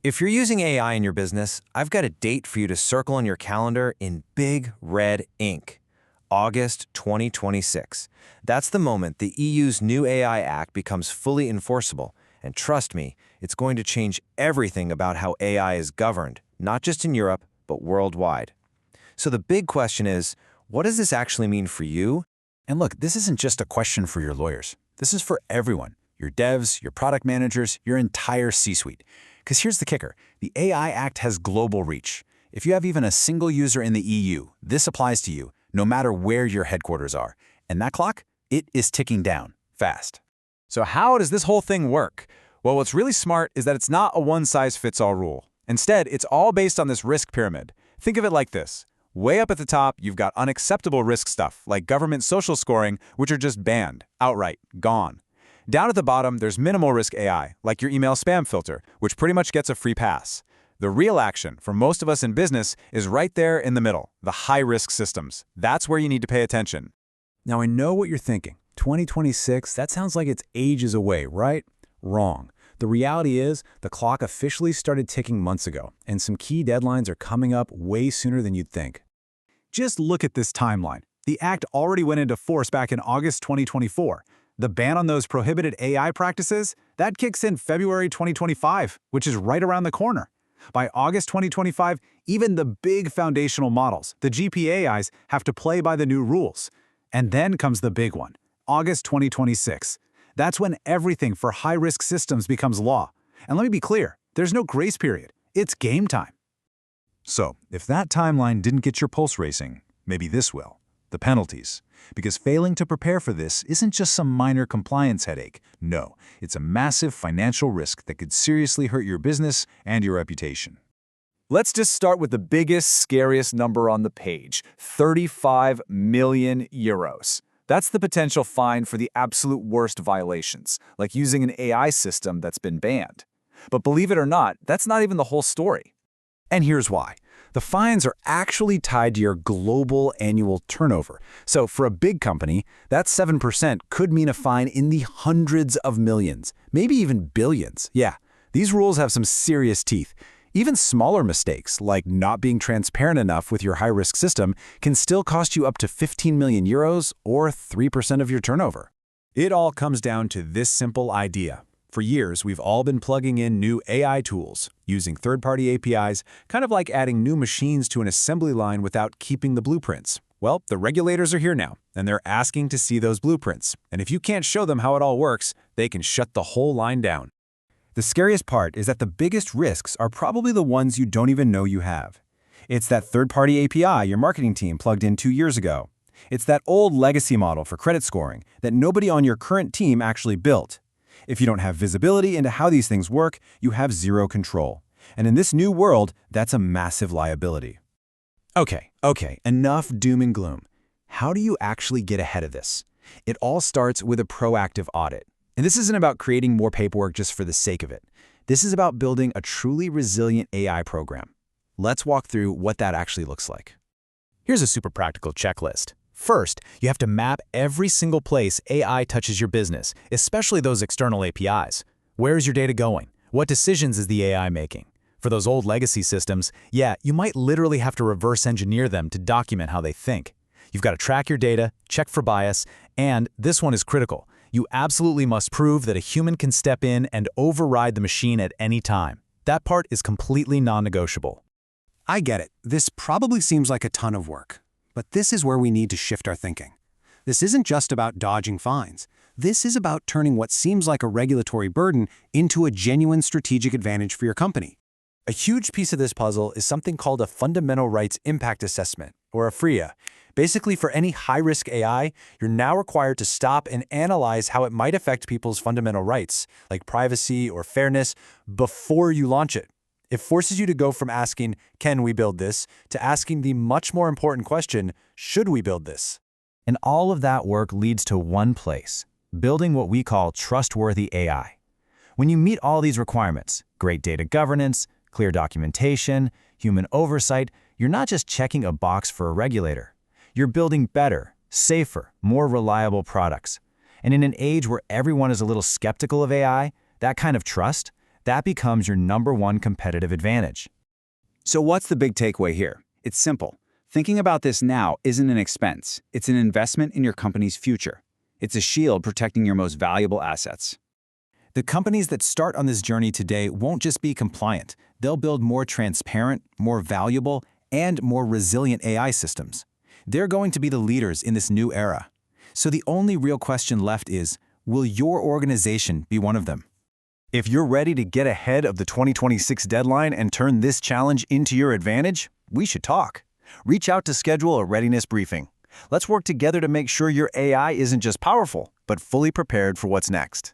If you're using AI in your business, I've got a date for you to circle in your calendar in big red ink. August 2026. That's the moment the EU's new AI Act becomes fully enforceable. And trust me, it's going to change everything about how AI is governed, not just in Europe, but worldwide. So the big question is, what does this actually mean for you? And look, this isn't just a question for your lawyers. This is for everyone, your devs, your product managers, your entire C-suite. Because here's the kicker, the AI Act has global reach. If you have even a single user in the EU, this applies to you, no matter where your headquarters are. And that clock, it is ticking down, fast. So how does this whole thing work? Well, what's really smart is that it's not a one-size-fits-all rule. Instead, it's all based on this risk pyramid. Think of it like this. Way up at the top, you've got unacceptable risk stuff, like government social scoring, which are just banned, outright, gone. Down at the bottom, there's minimal risk AI, like your email spam filter, which pretty much gets a free pass. The real action, for most of us in business, is right there in the middle, the high-risk systems. That's where you need to pay attention. Now I know what you're thinking. 2026, that sounds like it's ages away, right? Wrong. The reality is, the clock officially started ticking months ago, and some key deadlines are coming up way sooner than you'd think. Just look at this timeline. The Act already went into force back in August 2024. The ban on those prohibited AI practices, that kicks in February 2025, which is right around the corner. By August 2025, even the big foundational models, the GPAIs, have to play by the new rules. And then comes the big one, August 2026. That's when everything for high-risk systems becomes law. And let me be clear, there's no grace period. It's game time. So, if that timeline didn't get your pulse racing, maybe this will. The penalties. Because failing to prepare for this isn't just some minor compliance headache. No, it's a massive financial risk that could seriously hurt your business and your reputation. Let's just start with the biggest, scariest number on the page, 35 million euros. That's the potential fine for the absolute worst violations, like using an AI system that's been banned. But believe it or not, that's not even the whole story. And here's why. The fines are actually tied to your global annual turnover. So for a big company, that 7% could mean a fine in the hundreds of millions, maybe even billions. Yeah, these rules have some serious teeth. Even smaller mistakes, like not being transparent enough with your high-risk system, can still cost you up to 15 million euros or 3% of your turnover. It all comes down to this simple idea. For years, we've all been plugging in new AI tools, using third-party APIs, kind of like adding new machines to an assembly line without keeping the blueprints. Well, the regulators are here now, and they're asking to see those blueprints. And if you can't show them how it all works, they can shut the whole line down. The scariest part is that the biggest risks are probably the ones you don't even know you have. It's that third-party API your marketing team plugged in 2 years ago. It's that old legacy model for credit scoring that nobody on your current team actually built. If you don't have visibility into how these things work, you have zero control. And in this new world, that's a massive liability. Okay, enough doom and gloom. How do you actually get ahead of this? It all starts with a proactive audit. And this isn't about creating more paperwork just for the sake of it. This is about building a truly resilient AI program. Let's walk through what that actually looks like. Here's a super practical checklist. First, you have to map every single place AI touches your business, especially those external APIs. Where is your data going? What decisions is the AI making? For those old legacy systems, yeah, you might literally have to reverse engineer them to document how they think. You've got to track your data, check for bias, and this one is critical. You absolutely must prove that a human can step in and override the machine at any time. That part is completely non-negotiable. I get it. This probably seems like a ton of work. But this is where we need to shift our thinking. This isn't just about dodging fines. This is about turning what seems like a regulatory burden into a genuine strategic advantage for your company. A huge piece of this puzzle is something called a Fundamental Rights Impact Assessment, or a FRIA. Basically, for any high-risk AI, you're now required to stop and analyze how it might affect people's fundamental rights, like privacy or fairness, before you launch it. It forces you to go from asking, can we build this, to asking the much more important question, should we build this? And all of that work leads to one place, building what we call trustworthy AI. When you meet all these requirements, great data governance, clear documentation, human oversight, you're not just checking a box for a regulator. You're building better, safer, more reliable products. And in an age where everyone is a little skeptical of AI, that kind of trust, That becomes your #1 competitive advantage. So what's the big takeaway here? It's simple. Thinking about this now isn't an expense. It's an investment in your company's future. It's a shield protecting your most valuable assets. The companies that start on this journey today won't just be compliant. They'll build more transparent, more valuable, and more resilient AI systems. They're going to be the leaders in this new era. So the only real question left is, will your organization be one of them? If you're ready to get ahead of the 2026 deadline and turn this challenge into your advantage, we should talk. Reach out to schedule a readiness briefing. Let's work together to make sure your AI isn't just powerful, but fully prepared for what's next.